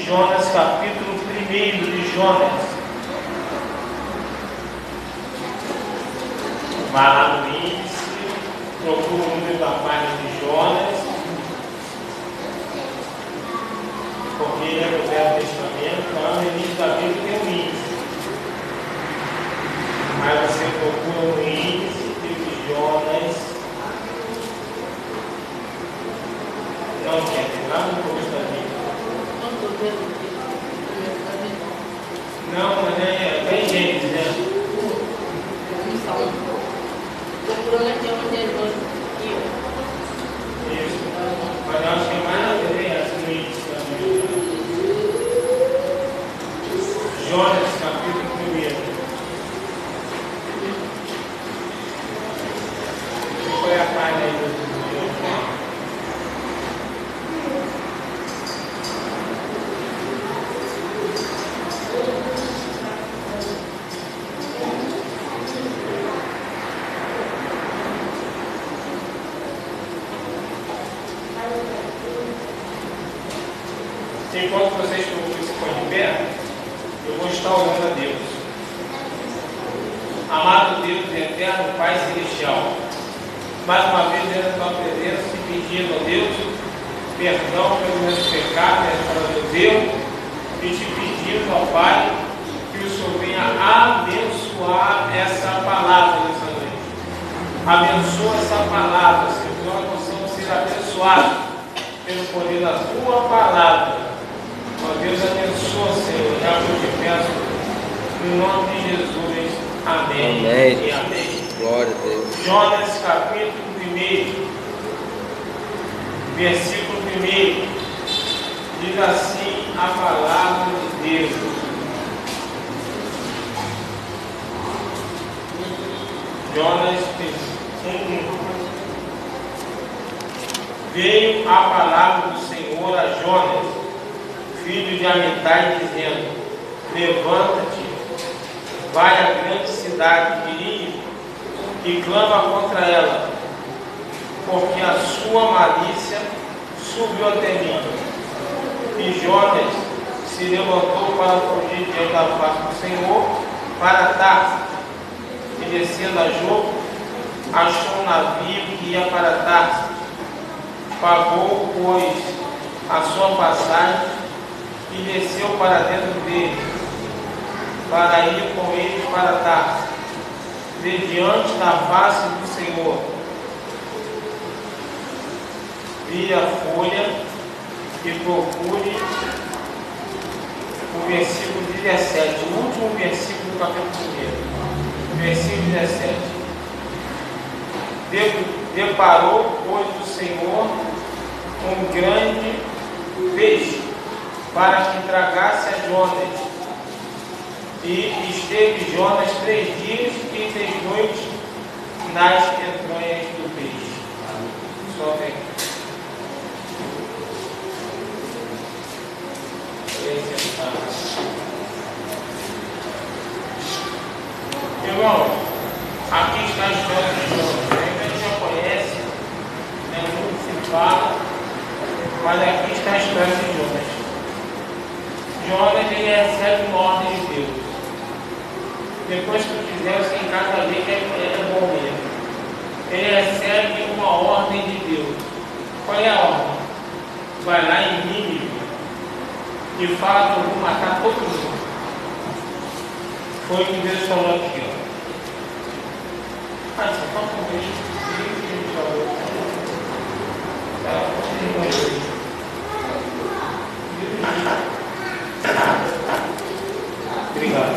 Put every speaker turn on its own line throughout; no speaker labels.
Jonas, capítulo 1 de Jonas. Vai lá no índice, procura o número da página de Jonas, porque ele é do Velho Testamento, lá no início da Bíblia tem um índice. Aí você procura no índice de Jonas. Não quer, lá no começo da Bíblia. Não, mas é bem Gênesis, né?
Procurando aqui onde é dois.
Isso. Mas eu acho que é mais na TV, essa no início da Bíblia. Jonas, capítulo 1. Qual é a página aí do Jonas? Enquanto vocês se põem de pé, eu vou estar orando a Deus. Amado Deus eterno, Pai celestial, mais uma vez dentro da tua presença, te pedindo a Deus perdão pelos meus pecados, pelo meu Deus, e te pedindo ao Pai que o Senhor venha abençoar essa palavra nessa noite. Abençoa essa palavra, Senhor, que nós possamos ser abençoados pelo poder da tua palavra. Ó Deus, abençoa, Senhor, já que eu te peço, em nome de Jesus, amém.
Amém.
E amém.
Glória a Deus.
Jonas, capítulo 1, versículo 1, diz assim a palavra de Deus. Jonas 1. Veio a palavra do Senhor a Jonas, filho de Amitai, dizendo: levanta-te, vai à grande cidade de Nínive e clama contra ela, porque a sua malícia subiu até mim. E Jonas se levantou para fugir diante da face do Senhor para Tarso, e descendo a Jope, achou um navio que ia para Tarso. Pagou, pois, a sua passagem e desceu para dentro dele, para ir com eles para Tarso, de diante da face do Senhor. Vire a folha e procure o versículo 17, o último versículo do capítulo 1, versículo 17. Deparou, pois, o Senhor um grande peixe para que tragasse a Jonas. E esteve Jonas 3 dias e 3 noites nas entranhas do peixe. Só vem. Irmão, aqui está a história de Jonas. Ainda a gente já conhece, né? Muito se fala, mas aqui está a história de Jonas. Jonas, ele recebe uma ordem de Deus. Depois que tu quiser, você em casa ver que é bom mesmo. Ele recebe uma ordem de Deus. Qual é a ordem? Vai lá em Nínive e fala que eu vou matar todo mundo. Foi o que Deus falou aqui, ó. Mas só com isso, o que ele falou? Obrigado.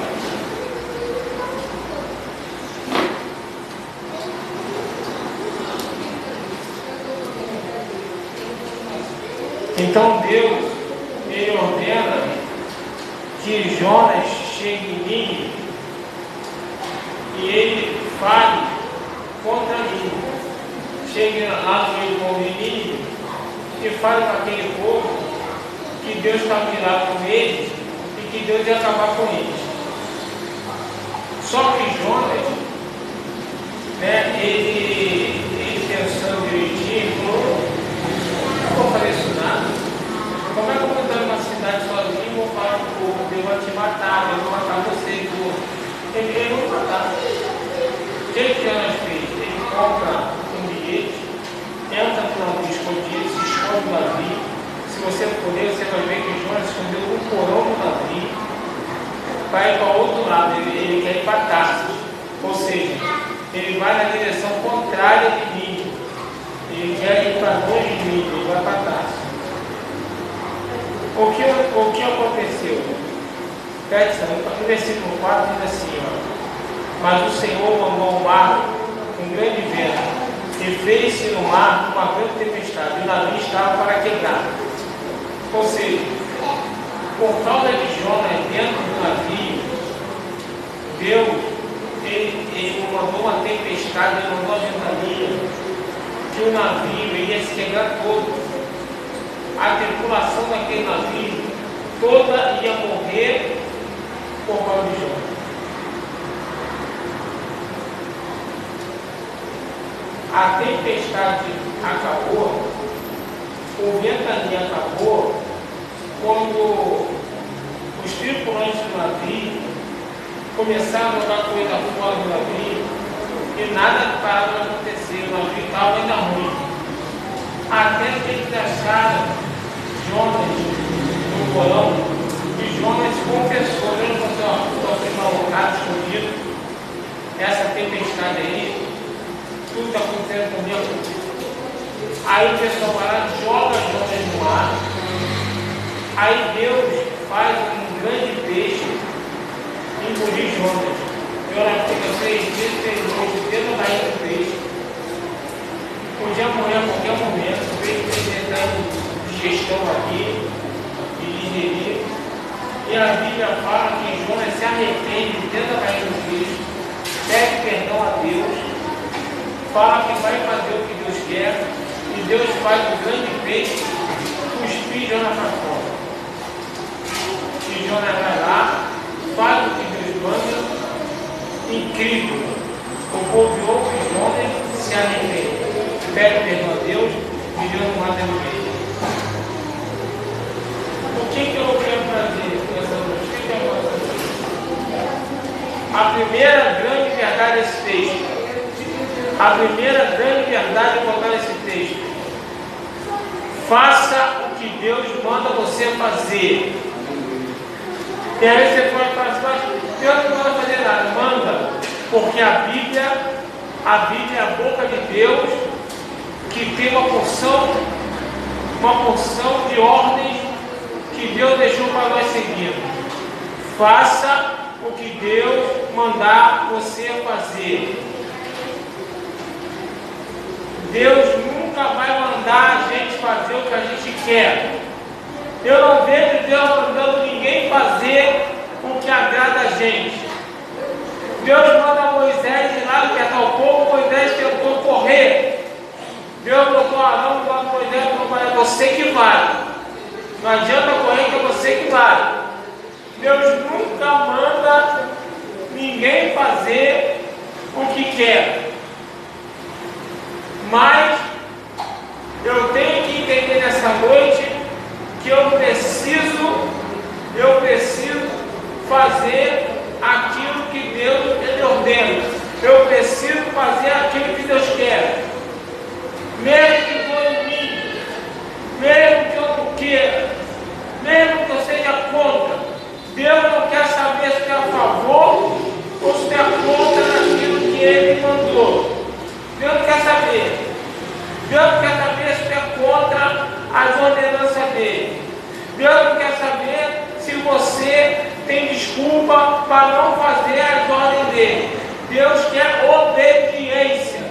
Então Deus, ele ordena que Jonas chegue em Nínive e ele fale contra mim. Chegue lá no meio do povo de Nínive e fale para aquele povo que Deus está virado com eles e que Deus ia acabar com eles. Só que Jonas, né, ele pensando direitinho, falou: não vou fazer isso nada. Como é que eu vou entrar numa cidade sozinho que Jonas fez? Ele compra um bilhete, entra no navio escondido, se esconde no navio. Se você puder, você vai ver que Jonas escondeu um porão no navio, vai para o outro lado, ele quer ir para Tarsis. Ou seja, ele vai na direção contrária de Nínive. Ele quer ir para longe de Nínive, ele vai para Tarsis. O que aconteceu? No versículo 4 diz assim, mas o Senhor mandou ao mar um grande vento, e fez-se no mar uma grande tempestade, e o navio estava para quebrar. Ou seja, por causa de Jonas dentro do navio, Deus ele mandou uma tempestade, ele mandou a ventania, que o navio ia se quebrar todo. A tripulação daquele navio toda ia morrer por causa de Jonas. A tempestade acabou, o ventania acabou, quando os tripulantes do navio começaram a jogar coisa fora do navio e nada parava de acontecer, o navio estava ainda ruim. Até que eles acharam Jonas no porão, e Jonas confessou, ele falou assim, estou aqui malocado, escondido, essa tempestade aí, tudo está acontecendo comigo. Aí o pessoal vai lá, joga Jonas no mar, aí Deus faz um grande peixe engolir Jonas. Jonas fica 3 dias, 3 noites dentro da ilha do peixe. Podia morrer a qualquer momento, o peixe tentando digestão aqui e digerir. E a Bíblia fala que Jonas se arrepende dentro da ilha do peixe, pede perdão a Deus, fala que vai fazer o que Deus quer, e Deus faz o grande peixe cuspir Jonas para fora. E Jonas vai lá, faz o que Deus manda, incrível. O povo ouve Jonas, se arrepende, pede perdão a Deus e Deus não mata ninguém. O que eu quero fazer com essa noite? O que eu quero fazer? A primeira grande verdade desse texto. A primeira grande verdade contada nesse texto. Faça o que Deus manda você fazer. E aí você pode falar, Deus não manda fazer nada. Manda, porque a Bíblia é a boca de Deus, que tem uma porção de ordens que Deus deixou para nós seguirmos. Faça o que Deus mandar você fazer. Deus nunca vai mandar a gente fazer o que a gente quer. Eu não vejo Deus mandando ninguém fazer o que agrada a gente. Deus manda Moisés ir lá libertar o povo, Moisés tentou correr. Deus botou Arão, botou Moisés, é você que vai. Não adianta correr, que é você que vai. Deus nunca manda ninguém fazer o que quer. Mas eu tenho que entender nessa noite que eu preciso fazer aquilo que Deus ele ordena. Eu preciso fazer aquilo que Deus quer. Mesmo que for em mim, mesmo que eu não queira, mesmo que eu seja contra, Deus não quer saber se é a favor ou se é contra aquilo que Ele mandou. Deus não quer saber. Deus não quer saber se é contra as ordenanças dele. Deus não quer saber se você tem desculpa para não fazer as ordens dele. Deus quer obediência.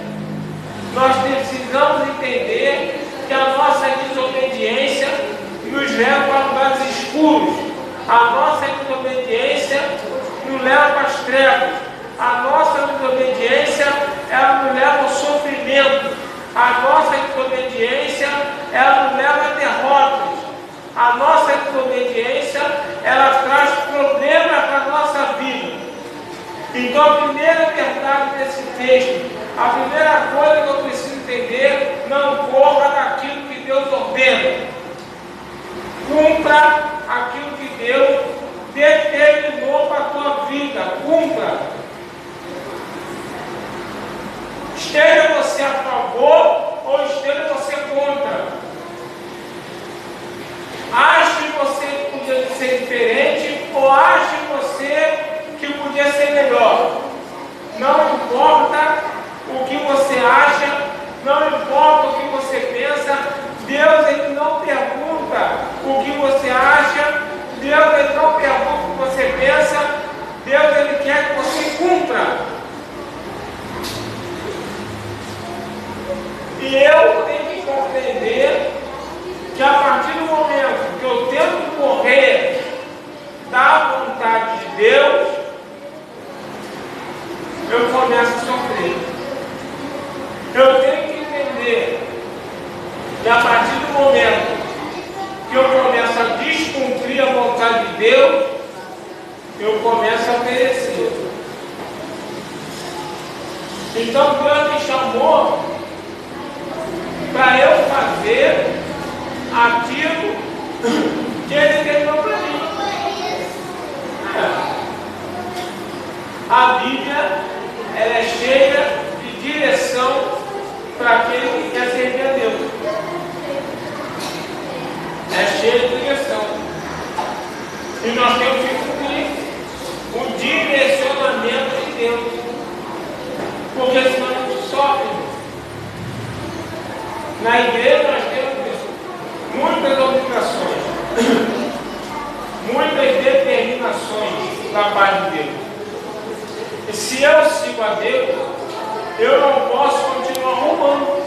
Nós precisamos entender que a nossa desobediência nos leva para lugares escuros. A nossa desobediência nos leva para as trevas. A nossa desobediência, ela nos leva ao sofrimento. A nossa desobediência, ela nos leva a derrotas. A nossa desobediência, ela traz problemas para a nossa vida. Então, a primeira verdade desse texto, a primeira coisa que eu preciso entender, não corra daquilo que Deus ordena. Cumpra aquilo que Deus determinou para a tua vida. Cumpra. vontade de Deus, eu começo a obedecer. Então Deus me chamou para eu fazer aquilo que Ele treinou para mim. A Bíblia, ela é cheia de direção para aquele que quer servir a Deus. É cheia de direção. E nós temos que cumprir o direcionamento de Deus. Porque senão a gente sofre. Na igreja nós temos muitas obrigações, muitas determinações da parte de Deus. E se eu sigo a Deus, eu não posso continuar roubando.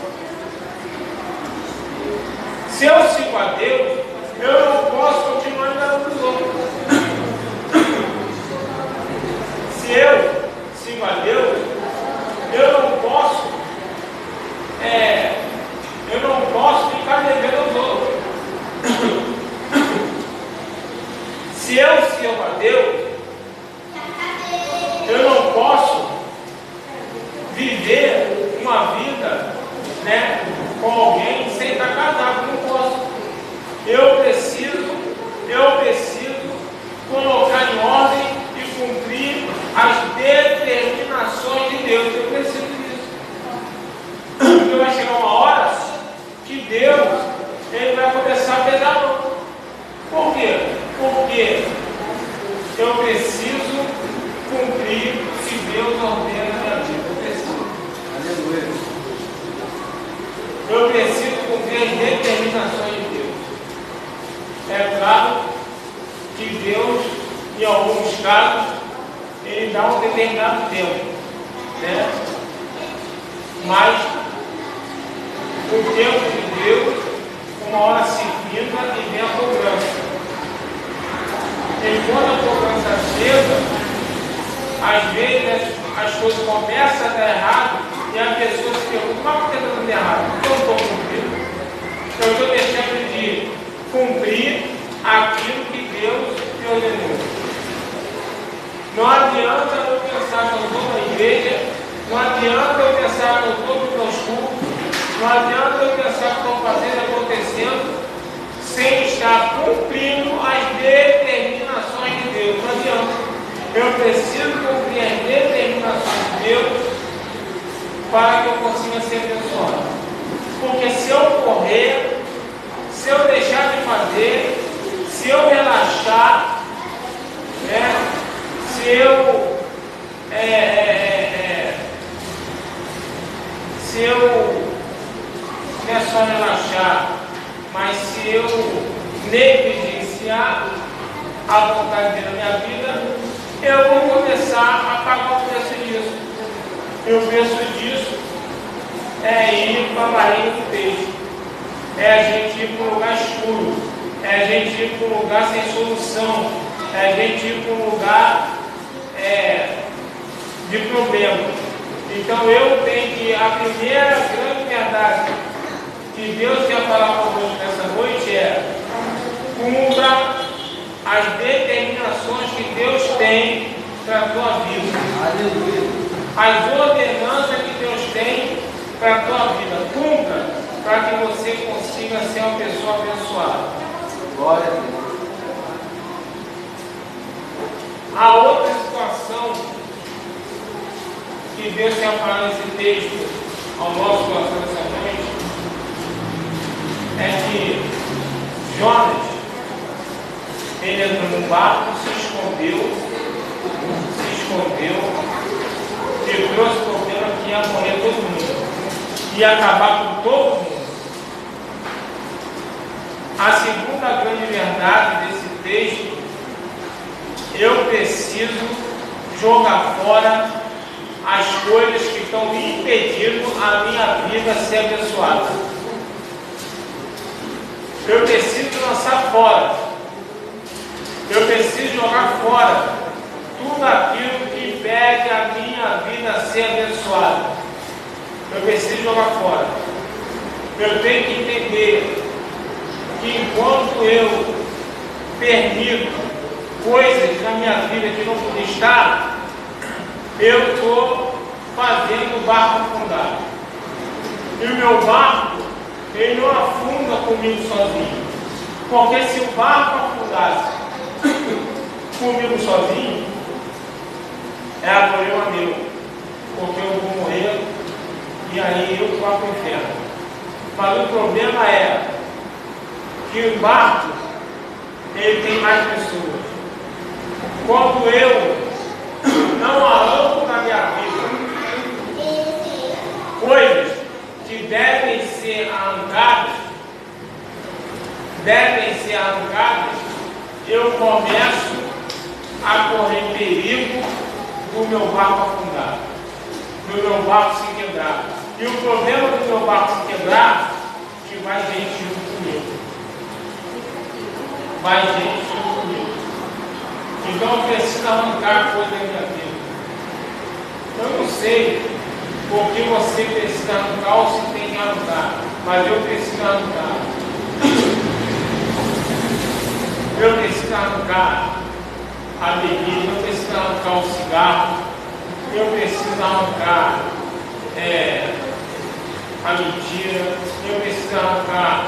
Se eu sigo a Deus, eu não posso continuar enganando os outros. Se eu sigo a Deus, eu não posso ficar devendo aos outros. Se eu sigo a Deus, eu não posso viver uma vida, com alguém sem estar casado. Não posso. Eu preciso colocar em ordem e cumprir as determinações de Deus. Eu preciso disso. Porque vai chegar uma hora que Deus, Ele vai começar a pesar a mão. Por quê? Porque eu preciso cumprir o que Deus ordena na minha vida. Eu preciso cumprir as determinações de Deus. É claro que Deus, em alguns casos, Ele dá um determinado tempo, mas o tempo de Deus, uma hora se finda e vem a cobrança. E quando a cobrança chega, às vezes as coisas começam a dar errado e a pessoa se pergunta: mas por que está dando errado? Porque eu não estou cumprindo. Eu estou deixando de cumprir aquilo que Deus me ordenou. Não adianta eu pensar que eu estou na igreja, não adianta eu pensar que eu estou nos meus cultos, não adianta eu pensar que estou fazendo acontecendo sem estar cumprindo as determinações de Deus. Não adianta. Eu preciso cumprir as determinações de Deus para que eu consiga ser abençoado. Porque se eu correr, se eu deixar de fazer, se eu relaxar, se eu não é só relaxar, mas se eu negligenciar a vontade da minha vida, eu vou começar a pagar o preço disso. E o preço disso é ir para a barriga do peixe, é a gente ir para um lugar escuro, é a gente ir para um lugar sem solução, é a gente ir para um lugar de problema. Então eu tenho que, a primeira grande verdade que Deus quer falar conosco nessa noite é: cumpra as determinações que Deus tem para a tua vida. Aleluia. As ordenanças que Deus tem para a tua vida. Cumpra para que você consiga ser uma pessoa abençoada. Glória a Deus. A outra situação que Deus quer falar nesse texto ao nosso coração nessa noite é que Jonas, ele entrou num barco, se escondeu e trouxe o problema que ia morrer todo mundo, ia acabar com todo mundo. A segunda grande verdade desse texto: eu preciso jogar fora as coisas que estão me impedindo a minha vida ser abençoada. Eu preciso lançar fora. Eu preciso jogar fora tudo aquilo que impede a minha vida ser abençoada. Eu preciso jogar fora. Eu tenho que entender que enquanto eu permito coisas na minha vida que não podia estar, eu estou fazendo o barco afundar. E o meu barco, ele não afunda comigo sozinho. Porque se o barco afundasse comigo sozinho, é problema meu. Porque eu vou morrer e aí eu vou para o inferno. Mas o problema é que o barco, ele tem mais pessoas. Quando eu não arranco na minha vida coisas que devem ser arrancadas, eu começo a correr perigo do meu barco afundar, do meu barco se quebrar. E o problema do meu barco se quebrar, que vai gente junto comigo. Vai gente junto comigo. Então eu preciso arrancar coisa da minha vida. Eu não sei porque você precisa arrancar ou se tem que arrancar, mas eu preciso arrancar. Eu preciso arrancar a bebida, eu preciso arrancar o cigarro, eu preciso arrancar a mentira, eu preciso arrancar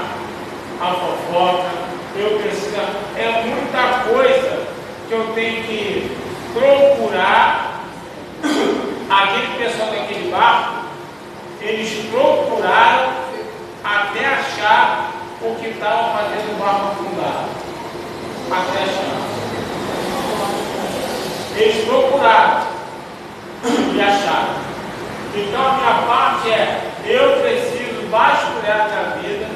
a fofoca, eu preciso. É muita coisa que eu tenho que procurar. Aquele pessoal daquele barco, eles procuraram até achar o que estava fazendo o barco afundar. Até achar. Eles procuraram e acharam. Então a minha parte é, eu preciso vasculhar a minha vida,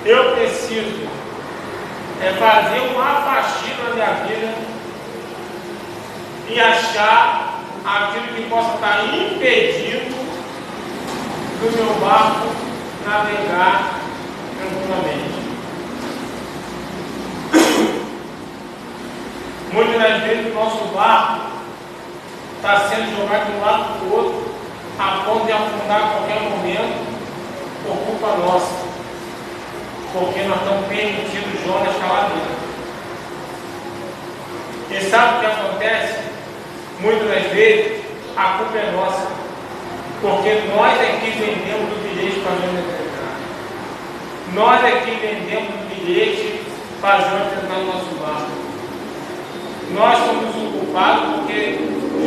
eu preciso fazer uma faxina na minha vida e achar aquilo que possa estar impedindo do meu barco navegar tranquilamente. Muitas das vezes o nosso barco está sendo jogado de um lado para o outro, a ponto de afundar a qualquer momento, por culpa nossa, porque nós estamos permitindo Jonas estar lá dentro. E sabe o que acontece? Muitas das vezes a culpa é nossa, porque nós é que vendemos o bilhete para Jonas entrar. Nós é que vendemos o bilhete para Jonas entrar no nosso barco. Nós somos o culpado porque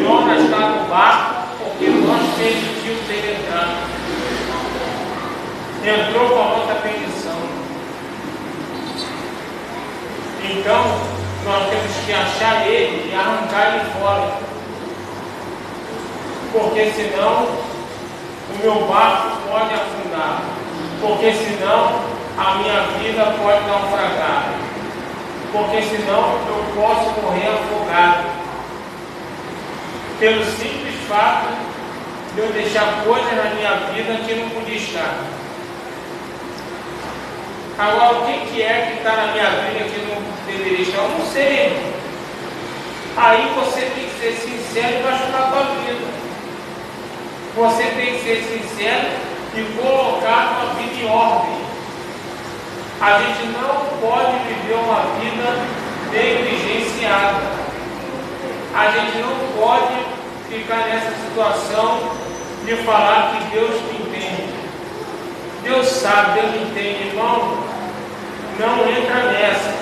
Jonas está no barco, porque nós permitimos ele entrar. Entrou com a nossa permissão. Então, nós temos que achar ele e arrancar ele fora. Porque senão o meu barco pode afundar. Porque senão a minha vida pode naufragar. Porque senão eu posso morrer afogado. Pelo simples fato de eu deixar coisas na minha vida que não podia estar. Agora, o que é que está na minha vida que não deveria estar? Eu não sei, irmão. Aí você tem que ser sincero e machucar a tua vida. Você tem que ser sincero e colocar a tua vida em ordem. A gente não pode viver uma vida negligenciada. A gente não pode ficar nessa situação de falar que Deus te entende. Deus sabe, Deus entende, irmão. Não entra nessa.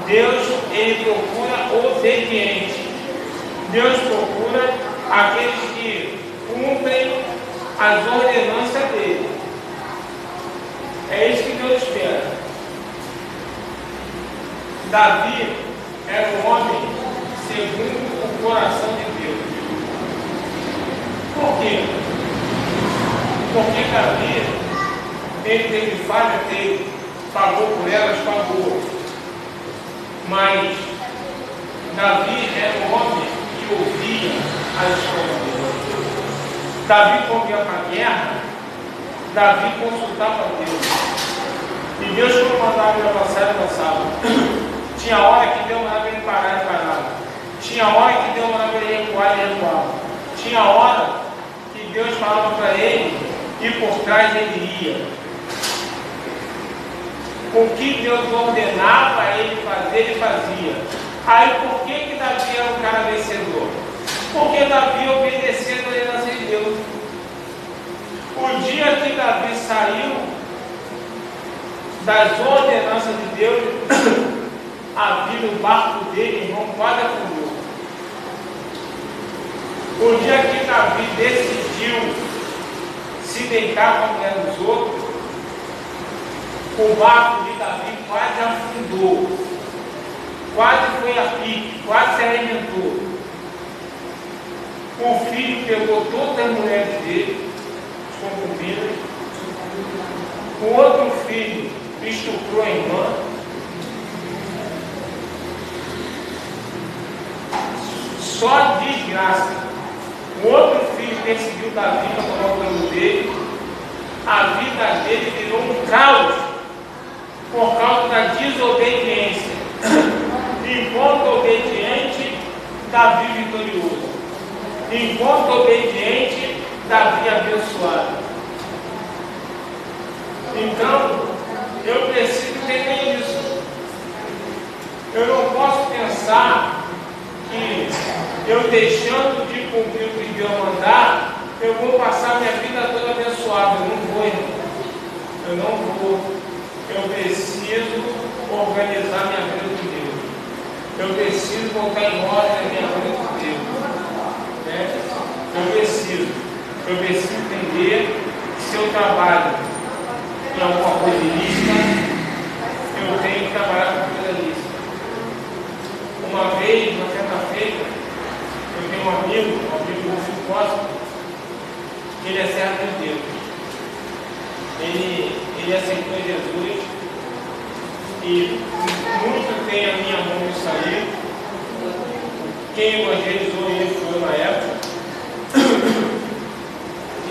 Deus, ele procura obediente. Deus procura aqueles que cumprem as ordenanças dele. É isso que Deus espera. Davi era um homem segundo o coração de Deus. Por quê? Porque Davi, ele teve falha, ele pagou por elas, pagou. Mas Davi era um homem que ouvia as escolhas de Deus. Davi, quando ia para a guerra, Davi consultava Deus. E Deus, quando mandava ele avançar, ele avançava. Tinha hora que Deus mandava ele parar, ele parava. Tinha hora que Deus mandava ele recuar, ele recuava. Tinha hora que Deus falava para ele e por trás ele ia. O que Deus ordenava, ele fazia. Aí por que Davi era um cara vencedor? Porque Davi obedecia a ordenança de Deus. O dia que Davi saiu das ordenanças de Deus, a vida, o barco dele, irmão, quase afundou. O dia que Davi decidiu se deitar com a mulher dos outros, o barco de Davi quase afundou, quase foi a pique, quase se arrebentou. O filho pegou todas as mulheres dele, as concubinas. O outro filho estuprou a irmã. Só desgraça. O outro filho perseguiu Davi para tomar o trono dele. A vida dele virou um caos por causa da desobediência. Enquanto obediente, Davi vitorioso. Enquanto obediente, Davi abençoado. Então, eu preciso entender isso. Eu não posso pensar que eu deixando de cumprir o que Deus mandar, eu vou passar minha vida toda abençoada. Eu não vou, irmão. Eu não vou. Eu preciso organizar minha vida com Deus. Eu preciso botar em ordem a minha vida com Deus. Né? Eu preciso entender que se eu trabalho em alguma coisa ilícita, eu tenho que trabalhar com coisa lícita. Uma vez, uma certa feita, eu tenho um amigo muito próximo, que ele é servo de Deus. Ele aceitou Jesus e muito tem a minha mão nisso aí. Quem evangelizou ele foi uma época.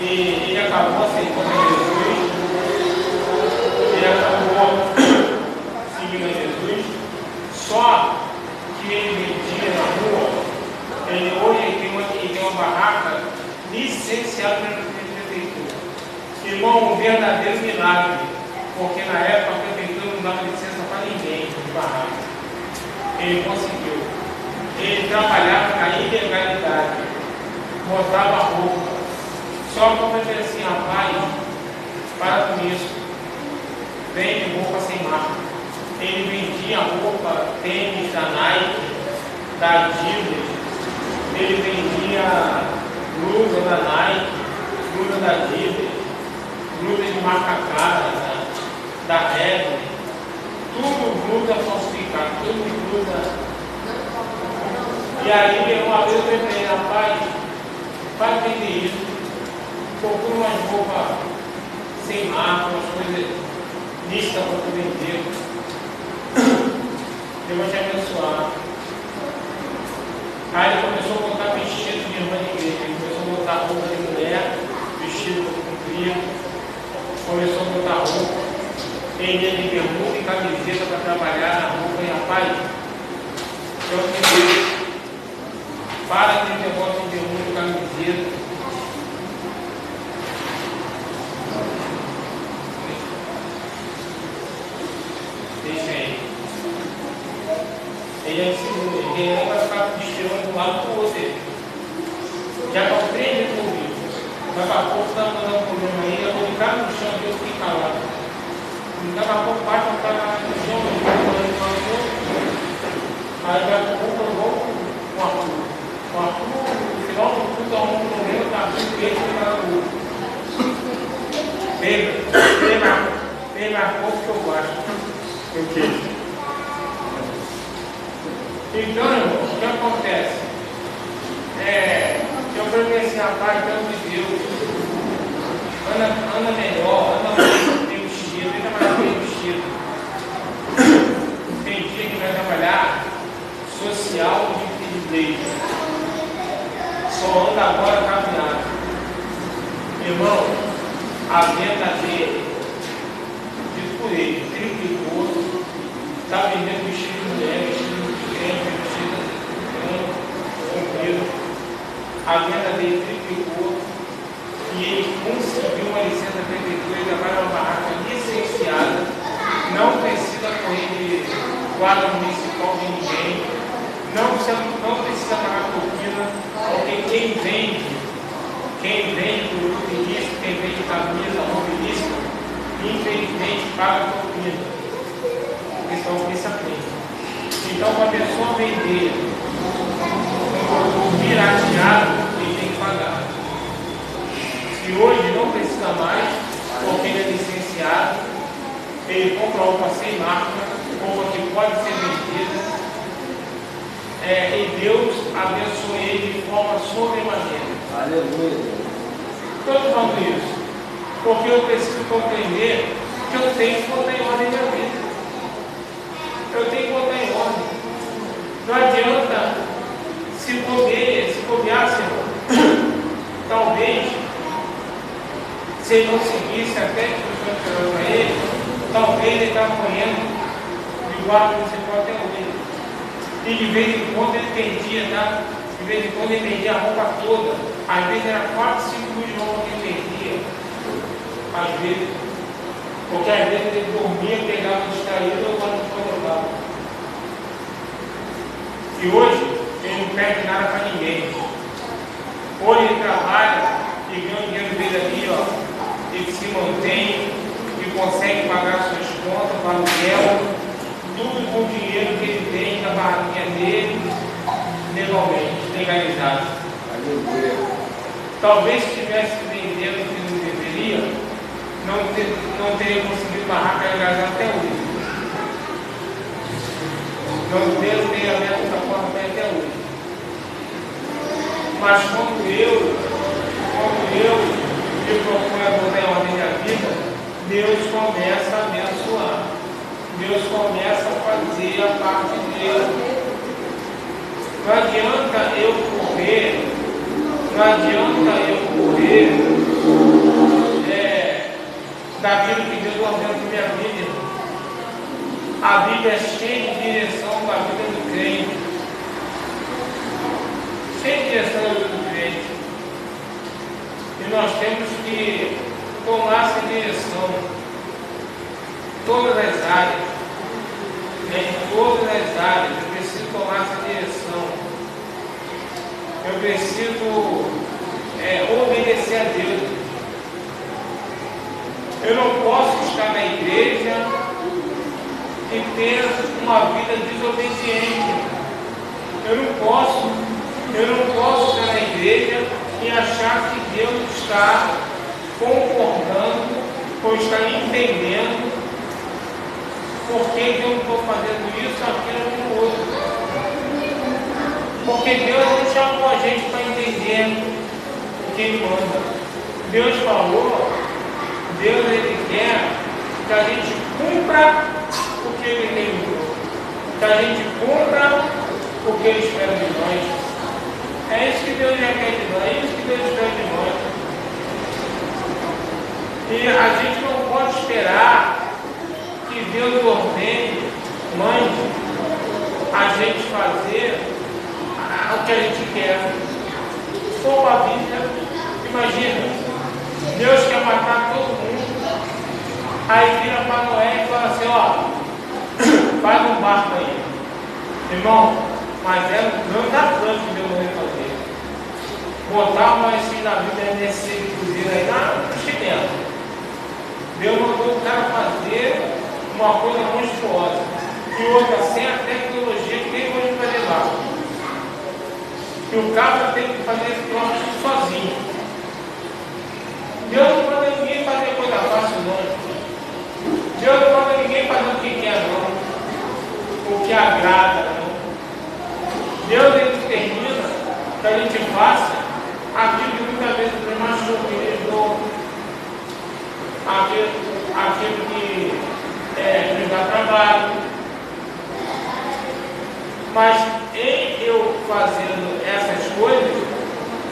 E ele acabou aceitando Jesus. Ele acabou seguindo Jesus. Só que ele vendia na rua. Hoje ele tem uma barraca licenciada pela prefeitura. Irmão, um verdadeiro milagre. Porque na época a prefeitura não dava licença para ninguém de barraca. Ele conseguiu. Ele trabalhava na ilegalidade. Botava roupa. Só que eu falei assim, rapaz, para com isso. Vende roupa sem marca. Ele vendia roupa, tênis da Nike, da Adidas. Ele vendia blusa da Nike, blusa da Adidas, blusa de marca cara, da Red. Tudo blusa falsificada, tudo blusa. E aí, uma vez eu falei para ele, rapaz, vai vender isso. Procura umas roupas sem marca, umas coisas listas para tu vender. Deus vai te abençoar. Aí ele começou a botar vestido de irmã de igreja. Ele começou a botar roupa de mulher, vestido comprido. Começou a botar roupa. Ele ia de bermuda e camiseta para trabalhar na roupa. E rapaz, eu te para de negócio de bermuda e camiseta. Deixa aí. Ele é seguro, ele vai ficar destirando de um lado para o outro. Já está 3 vezes comigo. Daqui a pouco está mandando um problema aí, eu vou ficar no chão e eu fiquei calado. Daqui a pouco bate o cara no chão, eu vou falando com o outro. Aí daqui a pouco eu vou com o Arthur. O Arthur, no final do culto, arruma um problema, está abrindo ele para o outro. Bem mais pouco que eu gosto. Então, irmão, o que acontece? Eu falei assim, rapaz, pelo de Deus, anda melhor, anda bem vestido, tenta trabalhar bem vestido. Tem dia que vai trabalhar social de igreja. Só anda agora caminhado. Irmão, a venda dele, dito por ele, triplicou. Está vendendo vestido de mulher, vestido de crente, vestido comprido. A venda dele triplicou e ele conseguiu uma licença da prefeitura. Ele trabalha numa barraca licenciada, não precisa correr de quadro municipal de ninguém. Não precisa pagar propina, porque quem vende produto ilícito, quem vende camisa, roupa ilícita, infelizmente paga propina, porque são polícia prende. Então, para a pessoa vender um produto pirateado, ele tem que pagar. Se hoje não precisa mais, porque ele é licenciado, ele compra roupa sem marca, roupa que pode ser vendida, e Deus abençoe ele de forma sobremaneira.
Aleluia.
Estou falando isso, porque eu preciso compreender que eu tenho que botar em ordem minha vida. Eu tenho que botar em ordem. Não adianta se bobear, Senhor. Talvez, se ele não seguisse até que o Senhor tirou para ele, talvez ele está apanhando de guarda municipal até hoje. E de vez em quando ele perdia, tá? De vez em quando ele perdia a roupa toda. Às vezes era 4, 5 mil de roupa que ele perdia. Às vezes. Porque às vezes ele dormia, pegava distraído ou não colocava. E hoje ele não perde nada para ninguém. Hoje ele trabalha e ganha o dinheiro dele ali, ó. Ele se mantém e consegue pagar suas contas, para aluguel. Tudo com o dinheiro que ele tem na barraquinha dele, legalmente, legalizado. Talvez se estivesse vendendo o que não deveria, não teria conseguido barraca legalizada até hoje. Não teria aberto essa porta até hoje. Mas quando eu me proponho a botar em ordem da vida, Deus começa a abençoar. Deus começa a fazer a parte dele. Não adianta eu correr daquilo que Deus ordena para minha vida. A Bíblia é cheia de direção para a vida do crente. Cheia de direção para a vida do crente. E nós temos que tomar essa direção. Todas as áreas, em todas as áreas, eu preciso tomar essa direção. Eu preciso obedecer a Deus. Eu não posso estar na igreja e ter uma vida desobediente. Eu não posso estar na igreja e achar que Deus está concordando ou está entendendo porque eu não estou fazendo isso, aquilo e outro. Porque Deus não chamou a gente para entender o que Ele manda. Deus falou, Deus Ele quer que a gente cumpra o que Ele terminou. Que a gente cumpra o que Ele espera de nós. É isso que Deus já quer de nós, é isso que Deus espera de nós. E a gente não pode esperar que Deus ordene, mande a gente fazer o que a gente quer. Se for para a Bíblia, imagina, Deus quer matar todo mundo, aí vira para Noé e fala assim, ó, faz um barco aí. Irmão, mas não dá tanto que Deus não vai fazer. Botar uma assim na Bíblia nesse cruzeiro aí, não chinelo. Deus mandou o cara fazer uma coisa monstruosa. E outra, sem a tecnologia que tem hoje para levar. E o cara tem que fazer esse troço sozinho. Deus não manda ninguém fazer coisa fácil, não. Deus não manda ninguém fazer o que quer, não. O que agrada, não. Deus ele determina que a gente faça aquilo que muitas vezes nos machuca, eles dão. Aquilo que nos dá trabalho. Mas em eu fazendo essas coisas,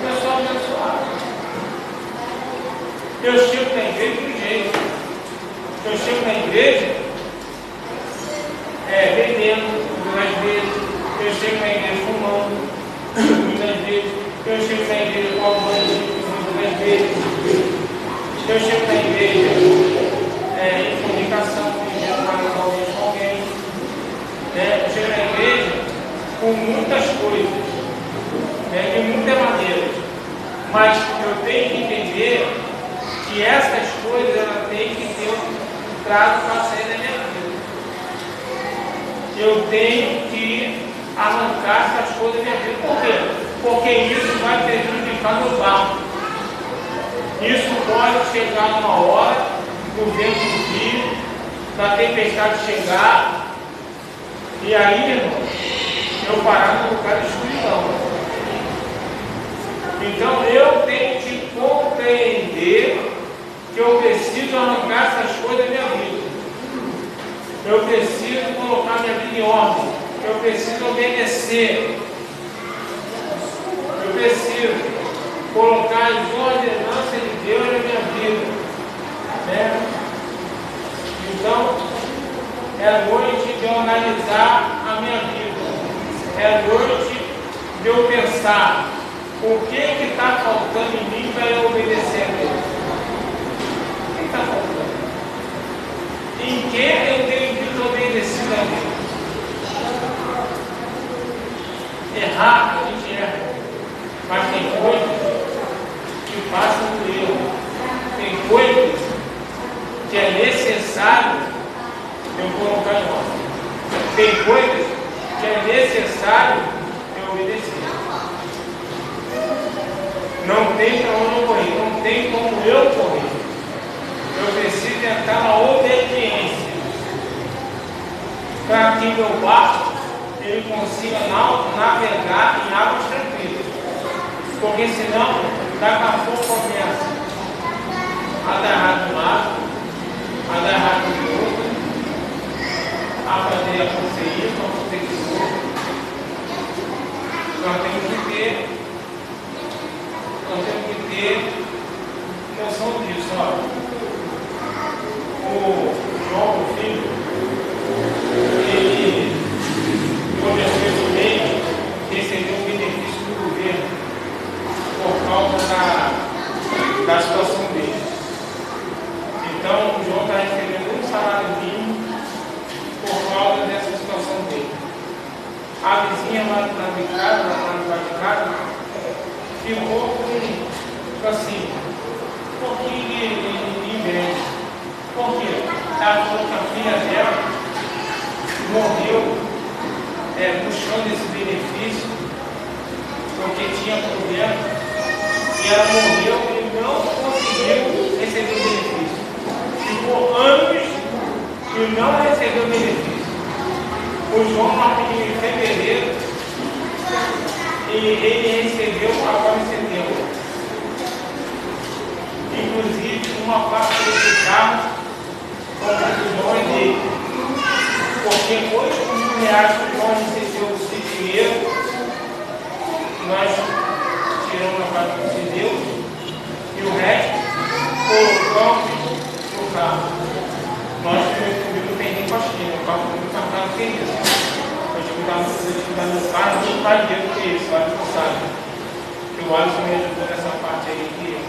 eu sou abençoado. Eu chego na igreja de um jeito. Eu chego na igreja bebendo, muitas vezes. Eu chego na igreja fumando, muitas vezes. Eu chego na igreja com muitas vezes. Eu chego na igreja em comunicação, talvez com alguém. né? Eu chego na igreja com muitas coisas, né? De muitas maneiras, mas eu tenho que entender que essas coisas elas têm que ter um prazo para sair da minha vida. Eu tenho que arrancar essas coisas da minha vida. Por quê? Porque isso vai prejudicar meu barco. Isso pode chegar numa hora, no vento vir, da tempestade chegar, e aí, irmão, eu parar no lugar de escuridão. Então eu tenho que compreender que eu preciso arrancar essas coisas da minha vida. Eu preciso colocar minha vida em ordem. Eu preciso obedecer. Eu preciso colocar as ordenanças de Deus na minha vida, né? Então, é noite de eu analisar a minha vida. É noite de eu pensar o que está faltando em mim para eu obedecer a Deus. O que está faltando? Em que eu tenho desobedecido a Deus? Errar, a gente erra. Mas tem coisas que passam por erro. Tem coisas que é necessário eu colocar em ordem. Tem coisas que é necessário eu obedecer. Não tem para onde eu correr, não tem como eu correr. Eu preciso entrar na obediência para que meu barco ele consiga navegar em águas tranquilas. Porque senão, daqui a pouco começa a dar errado no mar, a dar errado no outro, a fazer acontecer isso, acontecer aquilo. Nós temos que ter noção disso. Ó. O João, o filho, ele, quando ele fez o meio, recebeu um benefício do governo por causa da situação dele. Então, o João está recebendo um salário mínimo por causa dessa situação dele. A vizinha lá de casa, ficou com assim, um pouquinho de inveja. Por quê? Ela falou que a filha dela morreu buscando esse benefício, porque tinha problema, e ela morreu e não conseguiu receber o benefício. Ficou anos e não recebeu o benefício. O João marcou em fevereiro e ele recebeu agora em setembro. Inclusive, uma parte desse carro o João é dele. Porque R$8.000 que o João recebeu esse dinheiro, nós tiramos a parte de Deus e o resto colocamos no carro. Nós não tem nem pastinha, o carro foi muito mais caro que isso. Nós cuidamos no carro muito mais dinheiro que isso, o Alisson sabe. Que o Alisson me ajudou nessa parte aí que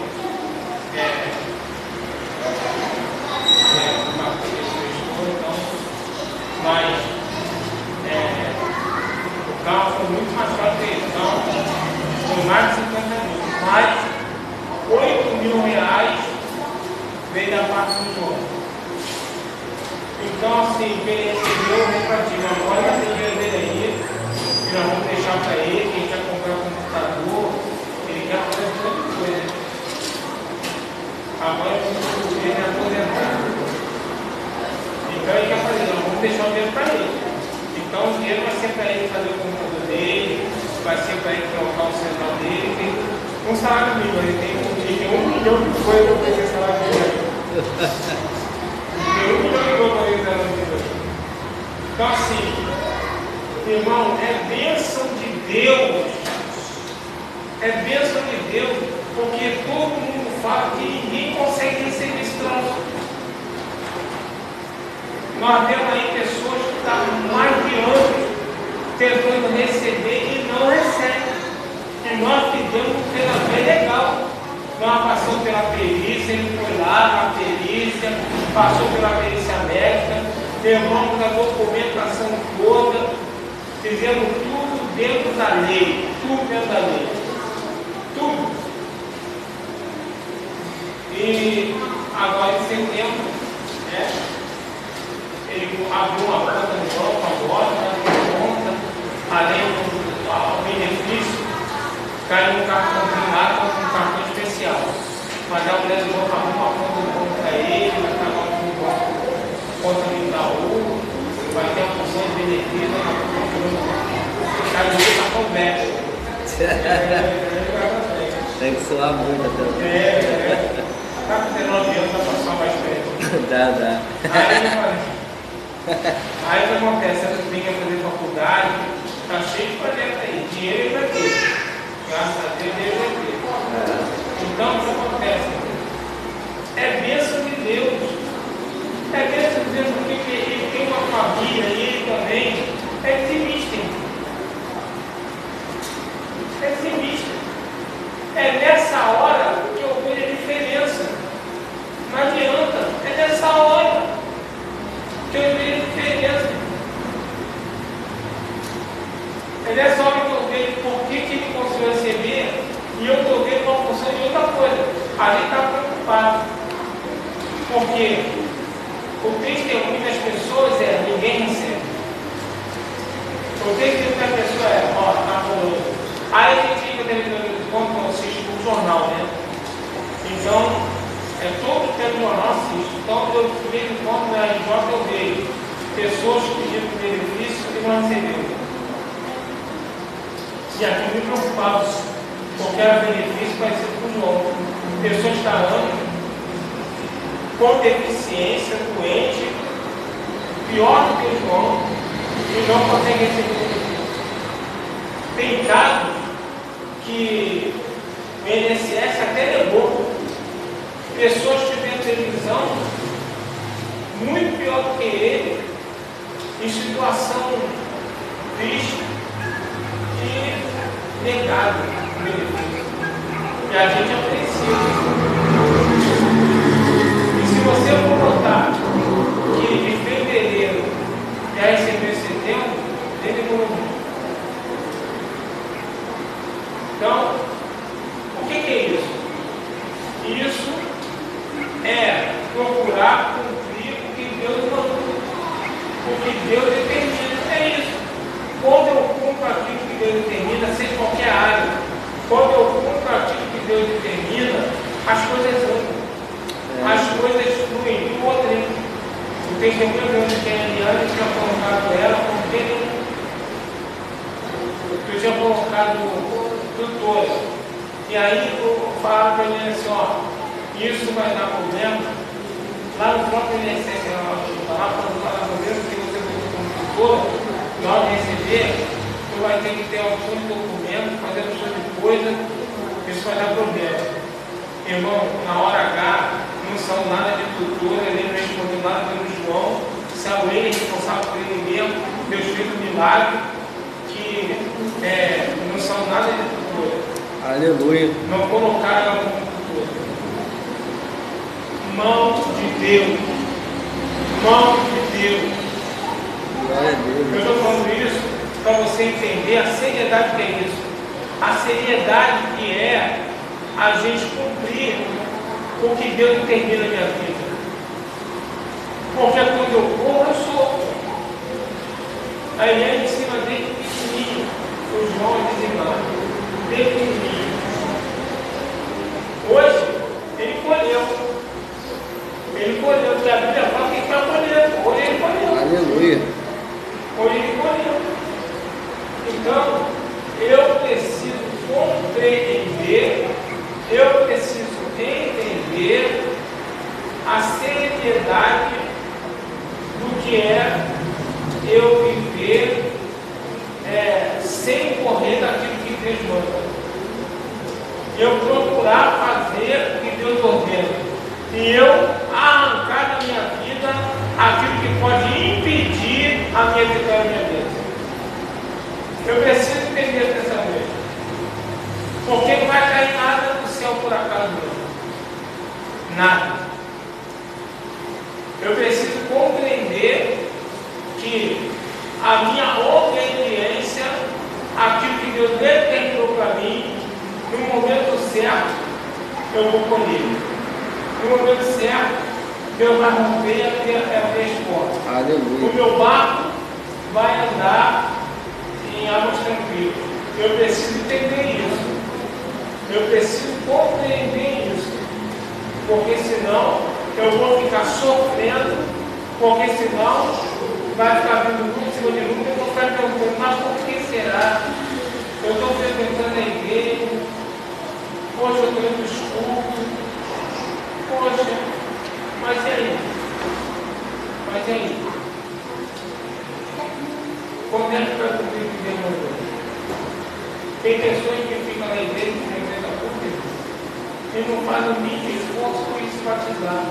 então, mas o carro foi muito mais caro que isso, então foi mais de 50 mil, mas R$8.000 veio da parte do João. Então, assim, ele recebeu o repartido. Agora vai ter dinheiro dele aí, e nós vamos deixar para ele. Quem quer comprar um computador, ele quer fazer muita coisa. Agora o governo é aposentado. Então ele quer fazer, nós vamos deixar o dinheiro para ele. Então o dinheiro vai ser para ele fazer o computador dele, vai ser para ele trocar o celular dele. Tem um salário mínimo, ele tem 1 milhão de coisas para esse salário mínimo. Então assim, irmão, é bênção de Deus, porque todo mundo fala que ninguém consegue receber esse troço. Nós temos aí pessoas que estão mais de anos tentando receber e não recebem. E nós pedimos pela via legal. Nós passamos pela perícia, ele foi lá na perícia, passou pela perícia médica, levamos a documentação toda, fizemos tudo dentro da lei, tudo dentro da lei, tudo. E agora em setembro, né, ele abriu uma conta no banco agora, uma conta, além do benefício, caiu um cartãozinho lá com um cartão especial. Mas a mulher do banco abriu uma conta no banco para ele, vai pagar um banco, conta do Itaú, vai ter uma função de benefício, cada um está conversa.
Tem que soar muito até.
Tá com 19 anos, vai passar mais perto.
Dá.
Aí o que acontece? Ela tem que fazer faculdade, tá cheio de projeto aí, dinheiro ele vai ter. Graças a Deus ele vai ter. Então o que acontece? É bênção de Deus. É bênção de Deus porque ele tem uma família e ele também é dizimista. É dizimista. É nessa hora que eu vejo a diferença. Não adianta. É nessa hora que eu vejo a diferença. É nessa hora que eu vejo por que ele conseguiu receber e eu estou vendo uma função de outra coisa. A gente está preocupado. Porque o testemunho das pessoas é ninguém recebe. O testemunho das pessoas é, ó, está falando. Aí a gente fica televisão quando assiste o jornal, né? Então, todo o tempo jornal assiste. Então, eu vejo quando na RJ eu vejo pessoas pedindo benefício e não receberam. E aqui me preocupado, porque era benefício parecido com o João. Pessoas estarão com deficiência, doente, pior do que o João, e não conseguem receber benefício. Tem casos que o INSS até negou. Pessoas que têm televisão muito pior do que ele, em situação triste e negado o benefício. E a gente aprecia. E se você for notar que de fevereiro já recebeu setembro, ele demorou. Então, o que é isso? Isso é procurar cumprir o que Deus mandou, o que Deus determina. É isso. Quando eu cumpro aquilo que Deus determina, seja qualquer área, quando eu cumpro aquilo que Deus determina, as coisas andam, as coisas fluem do outro. O testemunho que a Eliane tinha colocado ela como quem eu tinha colocado tutora. E aí eu falo para ele assim, ó, isso vai dar problema. Lá no próprio INSS, lá quando vai dar problema, que você botou como tutor, na hora de receber, você vai ter que ter algum documento, fazer um monte de coisa, isso vai dar problema. Irmão, na hora H, não são nada de tutora, ele não respondeu nada pelo João, saiu ele responsável por ele mesmo, Deus fez um milagre, que não são nada de tutora.
Aleluia.
Não colocaram ela como tutora. Mão de Deus. Mão de Deus.
Glória a Deus.
Eu estou falando isso para você entender a seriedade que é isso. A seriedade que é a gente cumprir o que Deus determina na minha vida. Porque quando eu corro, eu sou. A Eliane em cima dele pequenininho. O João é dizimado. Pequenininho. Hoje, ele colheu. Ele colheu, porque a Bíblia fala que ele está colhendo. Hoje ele colheu.
Aleluia.
Hoje ele colheu. Então, eu preciso compreender, eu preciso entender a seriedade do que é eu viver sem correr daquilo que Deus manda. Eu procurar fazer o que Deus ordena. E eu arrancar da minha vida aquilo que pode impedir a minha vitória, a minha vida. Eu preciso entender dessa vez. Porque não vai cair nada do céu por acaso mesmo. Nada. Eu preciso compreender colher. No momento certo, Deus vai romper e abrir as portas.
Aleluia.
O meu barco vai andar em águas tranquilas. Eu preciso entender isso. Eu preciso compreender isso. Porque senão eu vou ficar sofrendo, porque senão vai ficar vindo lucro em cima de lucro e eu vou ficar perguntando, mas por que será? Eu estou frequentando a igreja, poxa, eu estou indo no estudo, poxa, mas e aí? Mas e aí? Quando é que vai cumprir o que Deus mandou? Tem pessoas que ficam na igreja e frequentam por Deus e não fazem o mínimo esforço para ir se batizar.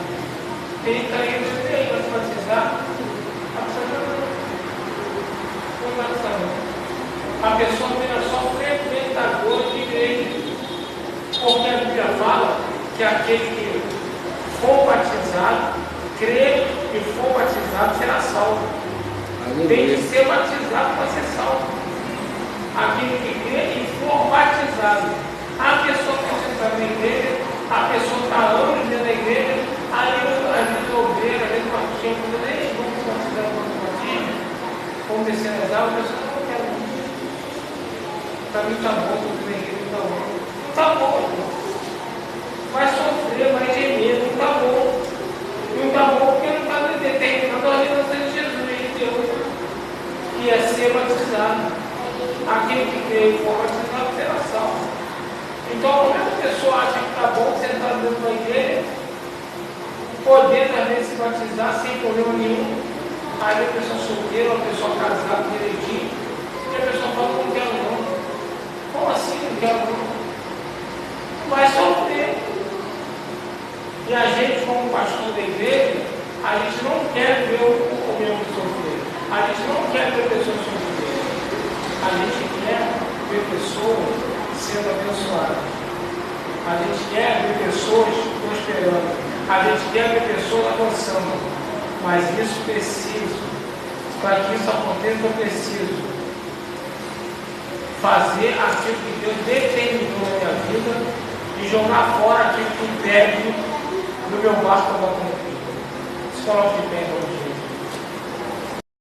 Ele está indo bem para se batizar, a pessoa vira só frequentador de igreja, porque a Bíblia fala que aquele que for batizado, crê e for batizado, será salvo. Tem que ser batizado para ser salvo. Aquele que crê e for batizado. A pessoa está sentada na igreja, a pessoa está anos dentro da igreja, aí às vezes o obreiro, às vezes o pastor, vamos se batizar no nosso batismo, vamos descer nas águas, a pessoa não quer muito. Para mim está bom, estou na igreja, não está bom. Não está bom. Vai sofrer, vai gemer, não está bom. Não está bom porque não está determinando a redenção de Jesus de Deus, que é ser batizado. Aquele que crê e for batizado será salvo. Então, quando a pessoa acha que está bom sentar dentro da igreja, podendo às vezes se batizar sem problema nenhum, aí a pessoa solteira, a pessoa casada direitinho, e a pessoa fala, não quero não. Como assim não quero não? Vai sofrer. E a gente, como pastor da igreja, a gente não quer ver o membro sofrer. A gente não quer ver pessoas sofrer. A gente quer ver pessoas sendo abençoadas. A gente quer ver pessoas prosperando. A gente quer ver pessoas avançando. Mas isso preciso. Para que isso aconteça, eu preciso fazer aquilo que Deus determinou na minha vida e jogar fora aquilo que impede do meu barco da conquista. Se coloque de pé,